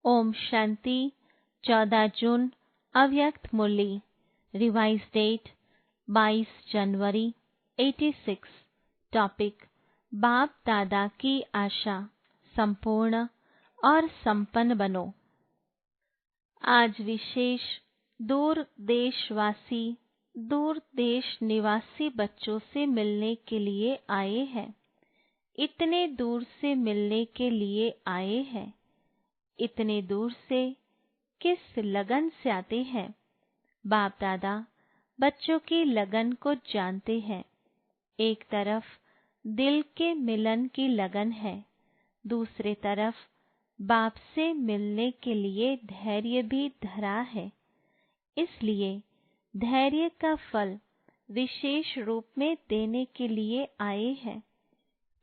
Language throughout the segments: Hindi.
ओम शांति। 14 जून अव्यक्त मुरली। रिवाइज डेट 22 जनवरी 86। टॉपिक बाप दादा की आशा संपूर्ण और संपन्न बनो। आज विशेष दूर देशवासी दूर देश निवासी बच्चों से मिलने के लिए आए हैं। इतने दूर से मिलने के लिए आए हैं। इतने दूर से किस लगन से आते हैं? बाप दादा बच्चों की लगन को जानते हैं। एक तरफ दिल के मिलन की लगन है, दूसरे तरफ बाप से मिलने के लिए धैर्य भी धरा है। इसलिए धैर्य का फल विशेष रूप में देने के लिए आए हैं,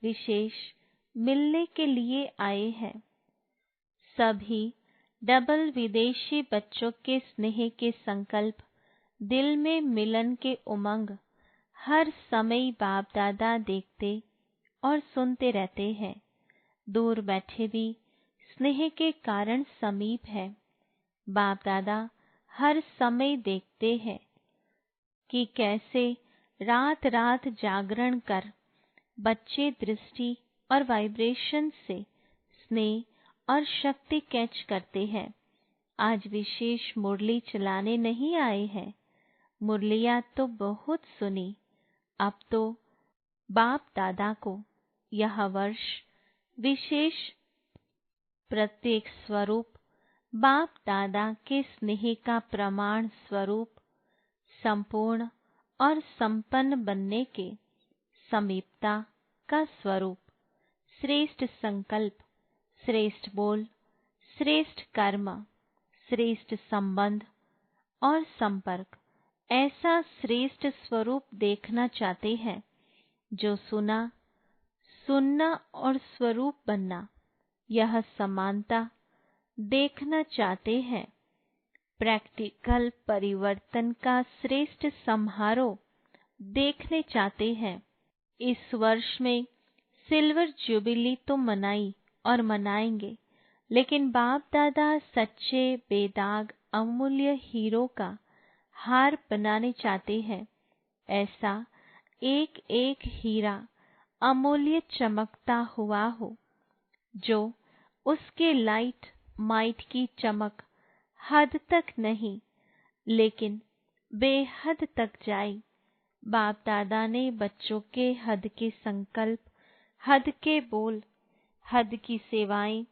विशेष मिलने के लिए आए हैं। सभी डबल विदेशी बच्चों के स्नेह के संकल्प, दिल में मिलन के उमंग हर समय बाप दादा देखते और सुनते रहते हैं। दूर बैठे भी स्नेह के कारण समीप है। बाप दादा हर समय देखते हैं कि कैसे रात रात जागरण कर बच्चे दृष्टि और वाइब्रेशन से स्नेह और शक्ति कैच करते हैं। आज विशेष मुरली चलाने नहीं आए हैं। मुरलियाँ तो बहुत सुनी, अब तो बाप दादा को यह वर्ष विशेष प्रत्येक स्वरूप बाप दादा के स्नेह का प्रमाण स्वरूप संपूर्ण और संपन्न बनने के समीपता का स्वरूप, श्रेष्ठ संकल्प, श्रेष्ठ बोल, श्रेष्ठ कर्म, श्रेष्ठ संबंध और संपर्क, ऐसा श्रेष्ठ स्वरूप देखना चाहते हैं। जो सुनना और स्वरूप बनना, यह समानता देखना चाहते हैं। प्रैक्टिकल परिवर्तन का श्रेष्ठ समारोह देखने चाहते हैं। इस वर्ष में सिल्वर जुबिली तो मनाई और मनाएंगे, लेकिन बाप दादा सच्चे बेदाग अमूल्य हीरो का हार बनाने चाहते हैं। ऐसा एक एक हीरा अमूल्य चमकता हुआ हो, जो उसके लाइट माइट की चमक हद तक नहीं लेकिन बेहद तक जाए। बाप दादा ने बच्चों के हद के संकल्प, हद के बोल, हद की सेवाएं,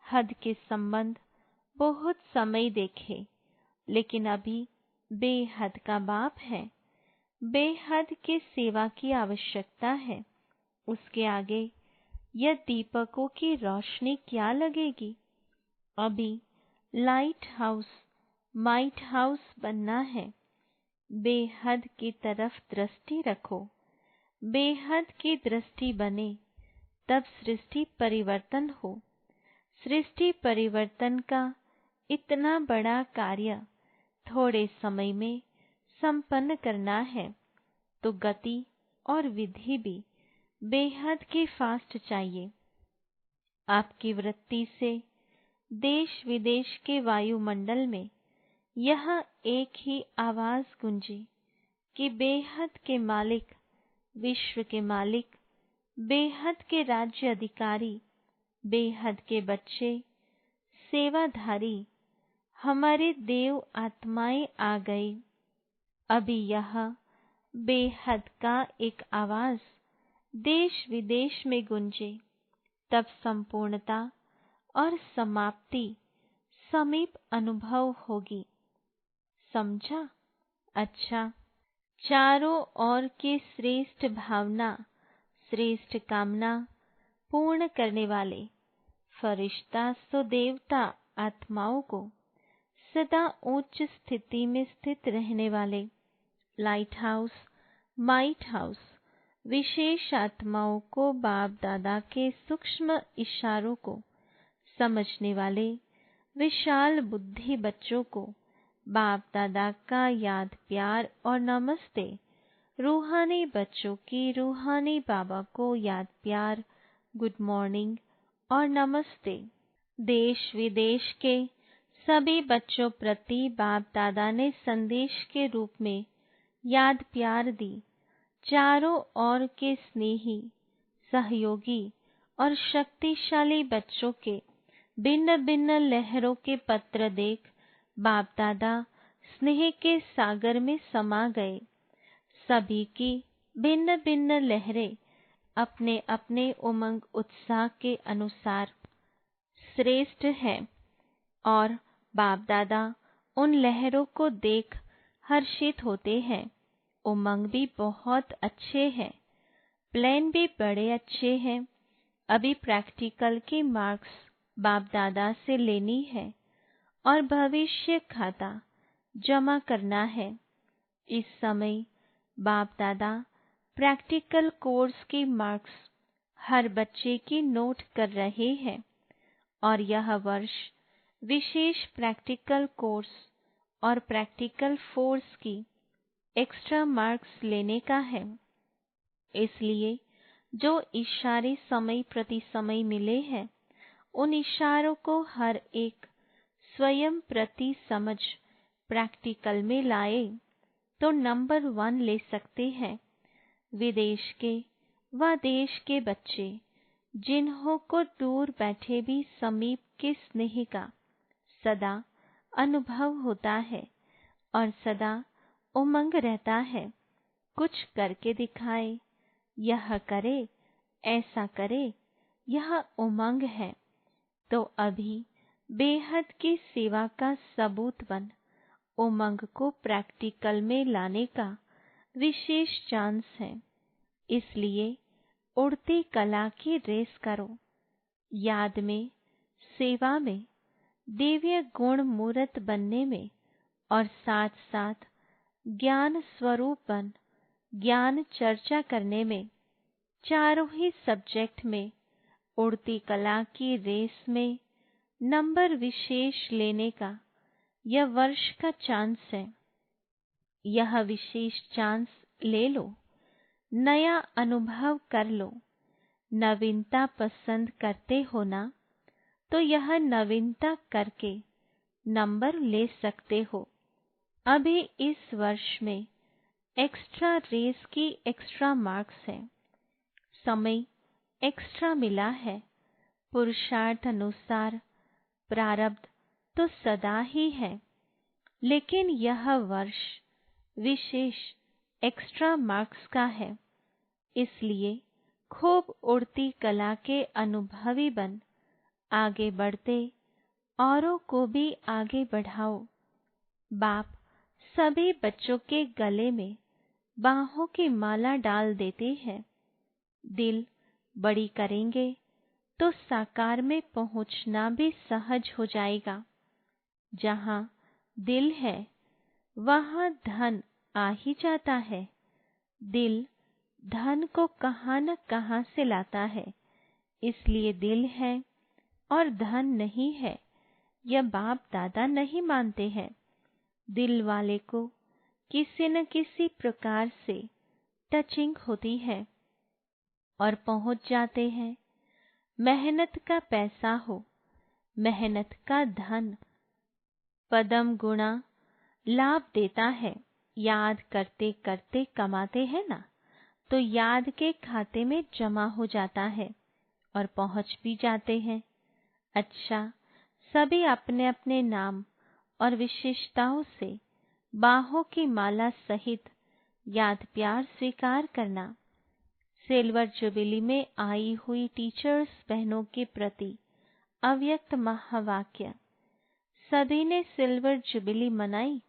हद के संबंध बहुत समय देखे, लेकिन अभी बेहद का बाप है। बेहद की सेवा की आवश्यकता है। उसके आगे यह दीपकों की रोशनी क्या लगेगी? अभी लाइट हाउस माइट हाउस बनना है। बेहद की तरफ दृष्टि रखो। बेहद की दृष्टि बने तब सृष्टि परिवर्तन हो। सृष्टि परिवर्तन का इतना बड़ा कार्य थोड़े समय में संपन्न करना है, तो गति और विधि भी बेहद की फास्ट चाहिए। आपकी वृत्ति से देश विदेश के वायुमंडल में यह एक ही आवाज गूंजे कि बेहद के मालिक, विश्व के मालिक, बेहद के राज्य अधिकारी, बेहद के बच्चे, सेवाधारी, हमारे देव आत्माएं आ गए। अभी यह बेहद का एक आवाज देश विदेश में गूंजे, तब संपूर्णता और समाप्ति समीप अनुभव होगी। समझा? अच्छा, चारों ओर की श्रेष्ठ भावना, श्रेष्ठ कामना पूर्ण करने वाले फरिश्ता सो देवता आत्माओं को सदा उच्च स्थिति में स्थित रहने वाले लाइट हाउस माइट हाउस विशेष आत्माओं को बाप दादा के सूक्ष्म इशारों को समझने वाले विशाल बुद्धि बच्चों को बाप दादा का याद प्यार और नमस्ते। रूहानी बच्चों की रूहानी बाबा को याद प्यार, गुड मॉर्निंग और नमस्ते। देश विदेश के सभी बच्चों प्रति बाप दादा ने संदेश के रूप में याद प्यार दी। चारों ओर के स्नेही, सहयोगी और शक्तिशाली बच्चों के भिन्न भिन्न लहरों के पत्र देख बाप दादा स्नेह के सागर में समा गए। सभी की भिन्न भिन्न लहरें अपने अपने उमंग उत्साह के अनुसार श्रेष्ठ है और बाप दादा उन लहरों को देख हर्षित होते हैं। उमंग भी बहुत अच्छे हैं, प्लान भी बड़े अच्छे हैं। अभी प्रैक्टिकल के मार्क्स बाप दादा से लेनी है और भविष्य खाता जमा करना है। इस समय बाप दादा प्रैक्टिकल कोर्स के मार्क्स हर बच्चे की नोट कर रहे हैं और यह वर्ष विशेष प्रैक्टिकल कोर्स और प्रैक्टिकल फोर्स की एक्स्ट्रा मार्क्स लेने का है। इसलिए जो इशारे समय प्रति समय मिले हैं उन इशारों को हर एक स्वयं प्रति समझ प्रैक्टिकल में लाए तो नंबर 1 ले सकते हैं। विदेश के व देश के बच्चे जिन्हों को दूर बैठे भी समीप के स्नेह का सदा अनुभव होता है और सदा उमंग रहता है, कुछ करके दिखाए, यह करे, ऐसा करे, यह उमंग है। तो अभी बेहद की सेवा का सबूत बन उमंग को प्रैक्टिकल में लाने का विशेष चांस है। इसलिए उड़ती कला की रेस करो, याद में, सेवा में, दिव्य गुण मूर्त बनने में और साथ साथ ज्ञान स्वरूप बन ज्ञान चर्चा करने में, चारों ही सब्जेक्ट में उड़ती कला की रेस में नंबर विशेष लेने का यह वर्ष का चांस है। यह विशेष चांस ले लो, नया अनुभव कर लो। नवीनता पसंद करते हो ना, तो यह नवीनता करके नंबर ले सकते हो। अभी इस वर्ष में एक्स्ट्रा रेस की एक्स्ट्रा मार्क्स है, समय एक्स्ट्रा मिला है, पुरुषार्थ अनुसार प्रारब्ध तो सदा ही है, लेकिन यह वर्ष विशेष एक्स्ट्रा मार्क्स का है। इसलिए खूब उड़ती कला के अनुभवी बन आगे बढ़ते औरों को भी आगे बढ़ाओ। बाप सभी बच्चों के गले में बाहों की माला डाल देते हैं। दिल बड़ी करेंगे तो साकार में पहुंचना भी सहज हो जाएगा। जहां दिल है वहां धन आ ही जाता है। दिल धन को कहां न कहां से लाता है, इसलिए दिल है और धन नहीं है, यह बाप दादा नहीं मानते हैं। दिल वाले को किसी न किसी प्रकार से टचिंग होती है और पहुंच जाते हैं। मेहनत का पैसा हो, मेहनत का धन पदम गुणा लाभ देता है। याद करते करते कमाते हैं ना, तो याद के खाते में जमा हो जाता है और पहुंच भी जाते हैं। अच्छा, सभी अपने अपने नाम और विशेषताओं से बाहों की माला सहित याद प्यार स्वीकार करना। सिल्वर जुबिली में आई हुई टीचर्स बहनों के प्रति अव्यक्त महावाक्य। सभी ने सिल्वर जुबिली मनाई।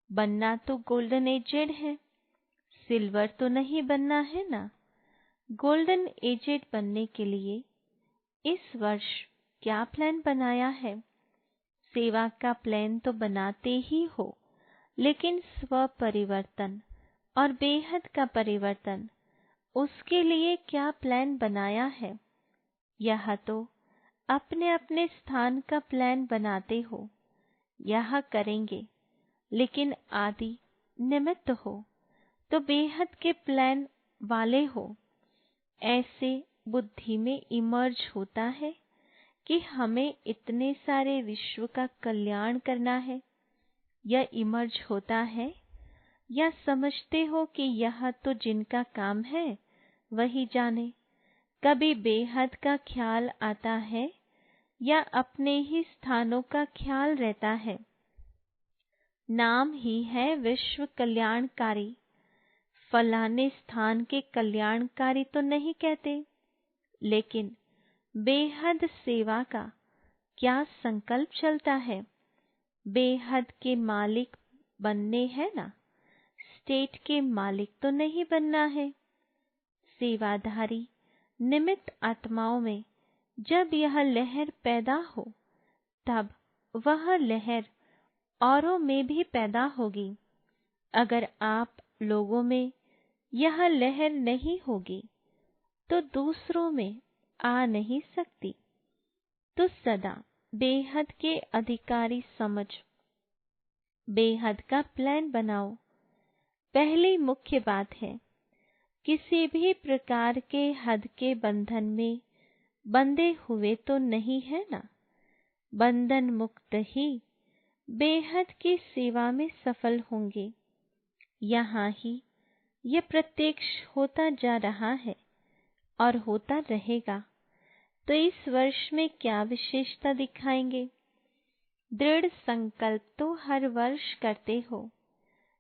बनना तो गोल्डन एजेड है, सिल्वर तो नहीं बनना है ना। गोल्डन एजेड बनने के लिए इस वर्ष क्या प्लान बनाया है? सेवा का प्लान तो बनाते ही हो, लेकिन स्व परिवर्तन और बेहद का परिवर्तन, उसके लिए क्या प्लान बनाया है? यह तो अपने अपने स्थान का प्लान बनाते हो, यह करेंगे, लेकिन आदि निमित्त हो तो बेहद के प्लान वाले हो। ऐसे बुद्धि में इमर्ज होता है कि हमें इतने सारे विश्व का कल्याण करना है, यह इमर्ज होता है? या समझते हो कि यह तो जिनका काम है वही जाने? कभी बेहद का ख्याल आता है या अपने ही स्थानों का ख्याल रहता है? नाम ही है विश्व कल्याणकारी, फलाने स्थान के कल्याणकारी तो नहीं कहते, लेकिन बेहद सेवा का क्या संकल्प चलता है? बेहद के मालिक बनने है ना, स्टेट के मालिक तो नहीं बनना है। सेवाधारी निमित्त आत्माओं में जब यह लहर पैदा हो, तब वह लहर औरों में भी पैदा होगी। अगर आप लोगों में यह लहर नहीं होगी तो दूसरों में आ नहीं सकती। तो सदा बेहद के अधिकारी समझ बेहद का प्लान बनाओ। पहली मुख्य बात है, किसी भी प्रकार के हद के बंधन में बंधे हुए तो नहीं है ना। बंधन मुक्त ही बेहद की सेवा में सफल होंगे। यहाँ ही यह प्रत्यक्ष होता जा रहा है और होता रहेगा। तो इस वर्ष में क्या विशेषता दिखाएंगे? दृढ़ संकल्प तो हर वर्ष करते हो।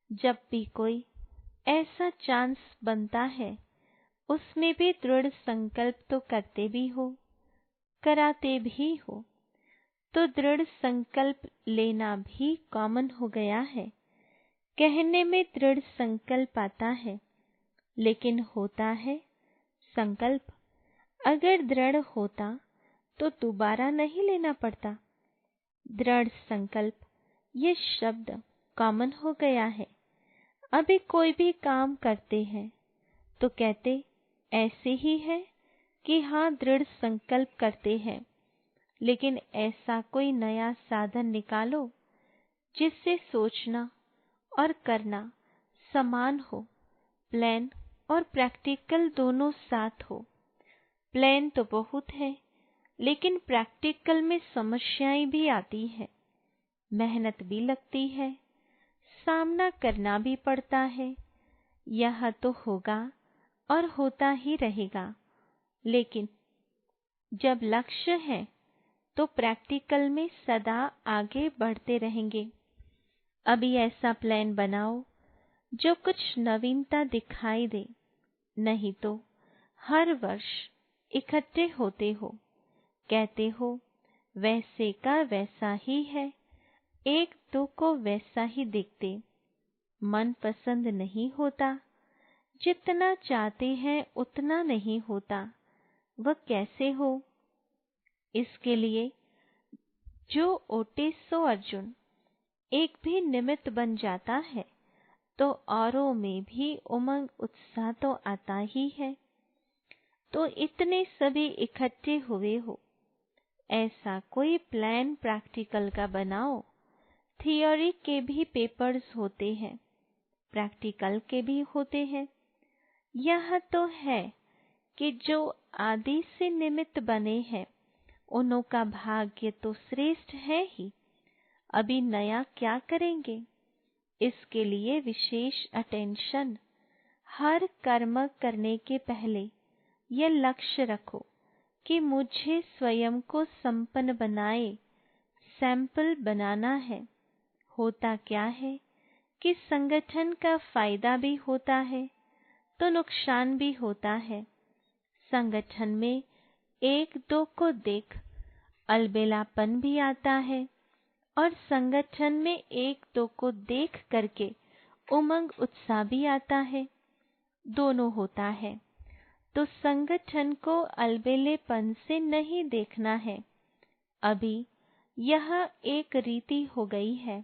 जब भी कोई ऐसा चांस बनता है, उसमें भी दृढ़ संकल्प तो करते भी हो, कराते भी हो। तो दृढ़ संकल्प लेना भी कॉमन हो गया है। कहने में दृढ़ संकल्प आता है, लेकिन होता है संकल्प। अगर दृढ़ होता तो दोबारा नहीं लेना पड़ता। दृढ़ संकल्प ये शब्द कॉमन हो गया है। अभी कोई भी काम करते हैं तो कहते ऐसे ही है कि हाँ दृढ़ संकल्प करते हैं, लेकिन ऐसा कोई नया साधन निकालो जिससे सोचना और करना समान हो, प्लान और प्रैक्टिकल दोनों साथ हो। प्लान तो बहुत है, लेकिन प्रैक्टिकल में समस्याएं भी आती है, मेहनत भी लगती है, सामना करना भी पड़ता है। यह तो होगा और होता ही रहेगा, लेकिन जब लक्ष्य है तो प्रैक्टिकल में सदा आगे बढ़ते रहेंगे। अभी ऐसा प्लान बनाओ जो कुछ नवीनता दिखाई दे, नहीं तो हर वर्ष इकट्ठे होते हो, कहते हो वैसे का वैसा ही है, एक दो को वैसा ही दिखते, मन पसंद नहीं होता, जितना चाहते हैं उतना नहीं होता। वह कैसे हो? इसके लिए जो ओटे सो अर्जुन एक भी निमित्त बन जाता है, तो औरों में भी उमंग उत्साह तो आता ही है। तो इतने सभी इकट्ठे हुए हो, ऐसा कोई प्लान प्रैक्टिकल का बनाओ। थियोरी के भी पेपर्स होते हैं, प्रैक्टिकल के भी होते हैं। यह तो है कि जो आदि से निमित्त बने हैं, उन्हों का भाग्य तो श्रेष्ठ है ही। अभी नया क्या करेंगे? इसके लिए विशेष अटेंशन। हर कर्म करने के पहले यह लक्ष्य रखो कि मुझे स्वयं को संपन्न बनाए, सैंपल बनाना है। होता क्या है कि संगठन का फायदा भी होता है तो नुकसान भी होता है। संगठन में एक दो को देख अलबेलापन भी आता है, और संगठन में एक दो को देख करके उमंग उत्साह भी आता है। दोनों होता है। तो संगठन को अलबेलेपन से नहीं देखना है। अभी यह एक रीति हो गई है,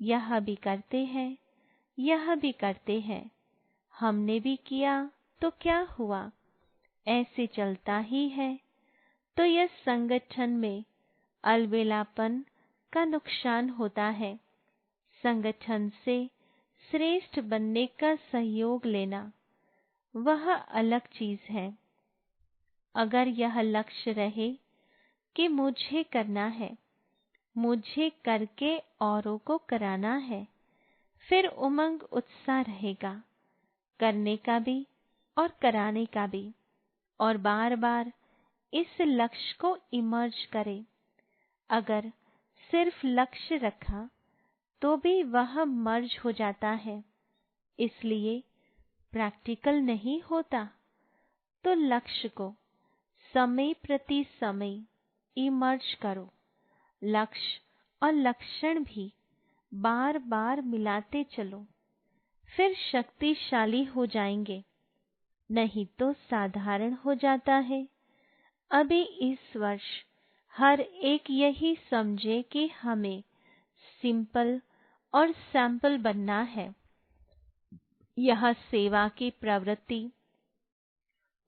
यह भी करते हैं, यह भी करते हैं, हमने भी किया तो क्या हुआ, ऐसे चलता ही है। तो यह संगठन में अलबेलापन का नुकसान होता है। संगठन से श्रेष्ठ बनने का सहयोग लेना वह अलग चीज है। अगर यह लक्ष्य रहे कि मुझे करना है, मुझे करके औरों को कराना है, फिर उमंग उत्साह रहेगा करने का भी और कराने का भी। और बार बार इस लक्ष्य को इमर्ज करें। अगर सिर्फ लक्ष्य रखा तो भी वह मर्ज हो जाता है, इसलिए प्रैक्टिकल नहीं होता। तो लक्ष्य को समय प्रति समय इमर्ज करो। लक्ष्य और लक्षण भी बार बार मिलाते चलो, फिर शक्तिशाली हो जाएंगे, नहीं तो साधारण हो जाता है। अभी इस वर्ष हर एक यही समझे कि हमें सिंपल और सैंपल बनना है। यह सेवा की प्रवृत्ति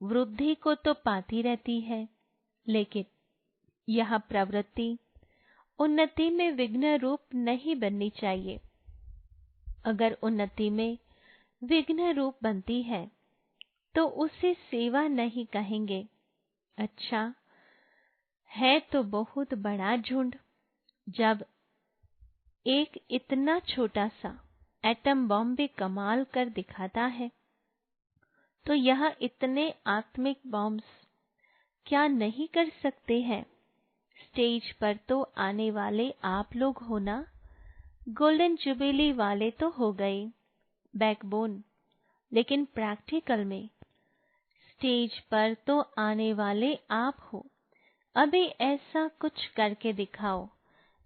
वृद्धि को तो पाती रहती है, लेकिन यह प्रवृत्ति उन्नति में विघ्न रूप नहीं बननी चाहिए। अगर उन्नति में विघ्न रूप बनती है तो उसे सेवा नहीं कहेंगे। अच्छा है तो बहुत बड़ा झुंड। जब एक इतना छोटा सा एटम बॉम्ब भी कमाल कर दिखाता है, तो यह इतने आत्मिक बॉम्ब्स क्या नहीं कर सकते हैं। स्टेज पर तो आने वाले आप लोग हो ना, गोल्डन जुबिली वाले तो हो गए बैकबोन, लेकिन प्रैक्टिकल में स्टेज पर तो आने वाले आप हो। अभी ऐसा कुछ करके दिखाओ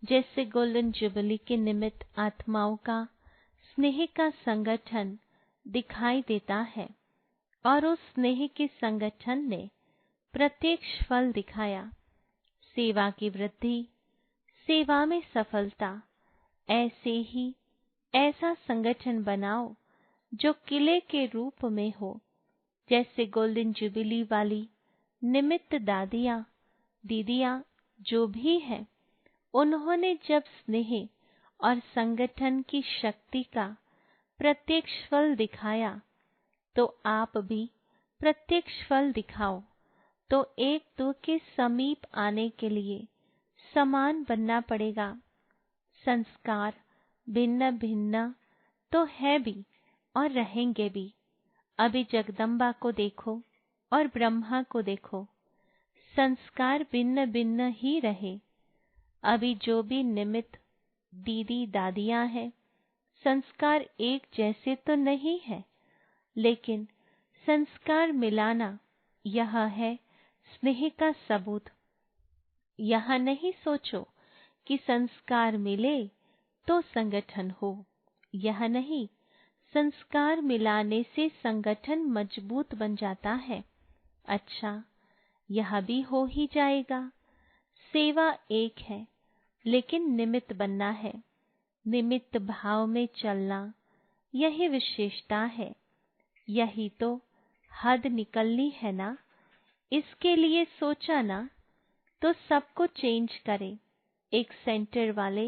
जैसे गोल्डन जुबिली के निमित्त आत्माओं का स्नेह का संगठन दिखाई देता है, और उस स्नेह के संगठन ने प्रत्यक्ष फल दिखाया। सेवा की वृद्धि, सेवा में सफलता। ऐसे ही ऐसा संगठन बनाओ जो किले के रूप में हो, जैसे गोल्डन जुबिली वाली निमित्त दादियाँ दीदियाँ जो भी हैं, उन्होंने जब स्नेह और संगठन की शक्ति का प्रत्यक्ष फल दिखाया, तो आप भी प्रत्यक्ष फल दिखाओ। तो एक दो के समीप आने के लिए समान बनना पड़ेगा। संस्कार भिन्न भिन्न तो है भी और रहेंगे भी। अभी जगदम्बा को देखो और ब्रह्मा को देखो, संस्कार भिन्न भिन्न ही रहे। अभी जो भी निमित्त दीदी दादियाँ हैं, संस्कार एक जैसे तो नहीं है, लेकिन संस्कार मिलाना यह है स्नेह का सबूत। यह नहीं सोचो कि संस्कार मिले तो संगठन हो, यह नहीं। संस्कार मिलाने से संगठन मजबूत बन जाता है। अच्छा यह भी हो ही जाएगा। सेवा एक है, लेकिन निमित्त बनना है। निमित्त भाव में चलना, यही विशेषता है। यही तो हद निकलनी है ना। इसके लिए सोचा ना, तो सबको चेंज करें। एक सेंटर वाले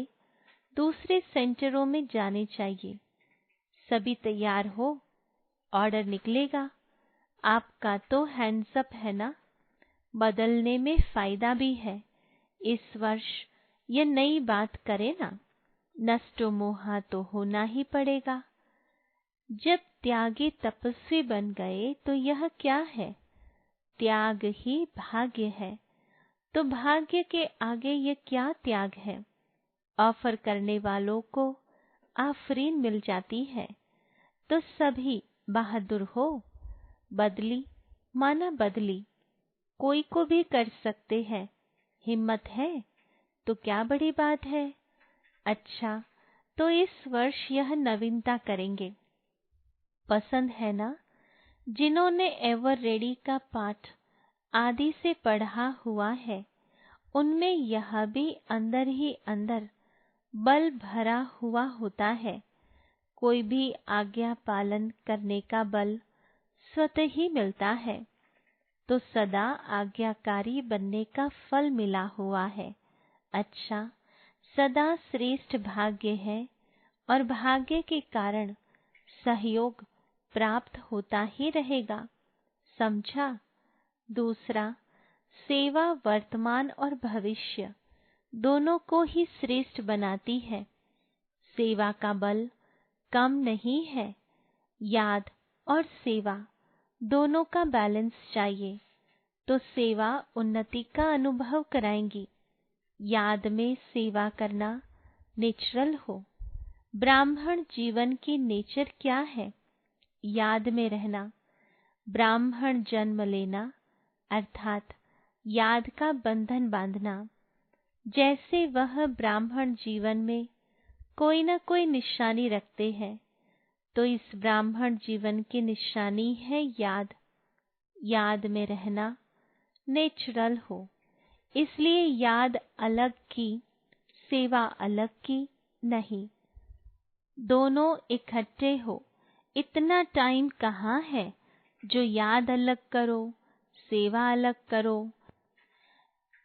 दूसरे सेंटरों में जाने चाहिए। सभी तैयार हो, ऑर्डर निकलेगा। आपका तो हैंड्स अप है ना। बदलने में फायदा भी है। इस वर्ष ये नई बात करे ना, नष्टो मोहा तो होना ही पड़ेगा। जब त्यागी तपस्वी बन गए तो यह क्या है, त्याग ही भाग्य है। तो भाग्य के आगे ये क्या त्याग है। ऑफर करने वालों को आफरीन मिल जाती है, तो सभी बहादुर हो। बदली माना बदली, कोई को भी कर सकते हैं। हिम्मत है तो क्या बड़ी बात है। अच्छा तो इस वर्ष यह नवीनता करेंगे। पसंद है ना। जिन्होंने एवर रेडी का पाठ आदि से पढ़ा हुआ है, उनमें यह भी अंदर ही अंदर बल भरा हुआ होता है। कोई भी आज्ञा पालन करने का बल स्वतः ही मिलता है, तो सदा आज्ञाकारी बनने का फल मिला हुआ है। अच्छा सदा श्रेष्ठ भाग्य है, और भाग्य के कारण सहयोग प्राप्त होता ही रहेगा। समझा। दूसरा, सेवा वर्तमान और भविष्य दोनों को ही श्रेष्ठ बनाती है। सेवा का बल कम नहीं है। याद और सेवा दोनों का बैलेंस चाहिए तो सेवा उन्नति का अनुभव कराएंगी। याद में सेवा करना नेचुरल हो। ब्राह्मण जीवन की नेचर क्या है? याद में रहना। ब्राह्मण जन्म लेना अर्थात याद का बंधन बांधना। जैसे वह ब्राह्मण जीवन में कोई न कोई निशानी रखते हैं, तो इस ब्राह्मण जीवन की निशानी है याद। याद में रहना नेचुरल हो। इसलिए याद अलग की, सेवा अलग की नहीं, दोनों इकट्ठे हो। इतना टाइम कहाँ है जो याद अलग करो, सेवा अलग करो।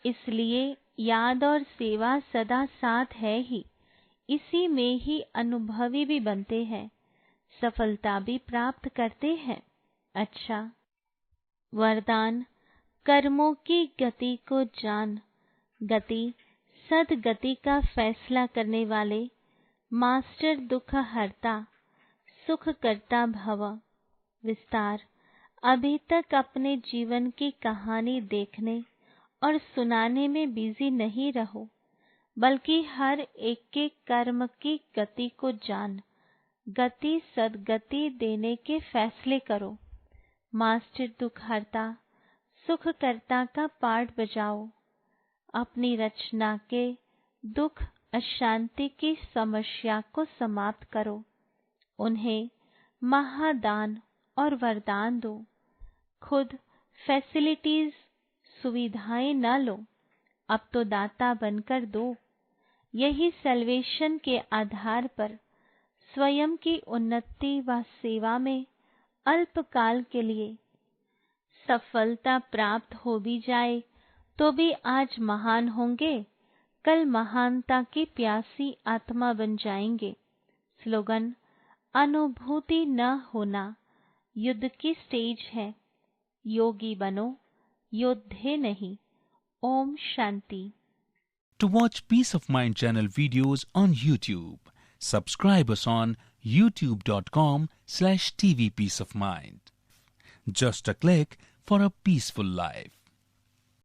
इसलिए याद और सेवा सदा साथ है ही। इसी में ही अनुभवी भी बनते हैं, सफलता भी प्राप्त करते हैं। अच्छा, वरदान कर्मों की गति को जान। गति सदगति का फैसला करने वाले मास्टर दुख हरता सुख करता भव। विस्तार। अभी तक अपने जीवन की कहानी देखने और सुनाने में बिजी नहीं रहो, बल्कि हर एक के कर्म की गति को जान, गति सदगति देने के फैसले करो। मास्टर दुखहर्ता सुखकर्ता का पाठ बजाओ। अपनी रचना के दुख अशांति की समस्या को समाप्त करो। उन्हें महादान और वरदान दो। खुद फैसिलिटीज सुविधाएं न लो, अब तो दाता बनकर दो। यही सैल्वेशन के आधार पर स्वयं की उन्नति व सेवा में अल्पकाल के लिए सफलता प्राप्त हो भी जाए तो भी आज महान होंगे, कल महानता की प्यासी आत्मा बन जाएंगे। स्लोगन अनुभूति न होना युद्ध की स्टेज है। योगी बनो, योद्धे नहीं। Om Shanti. To watch Peace of Mind channel videos on YouTube, subscribe us on youtube.com/tvpeaceofmind. Just a click for a peaceful life.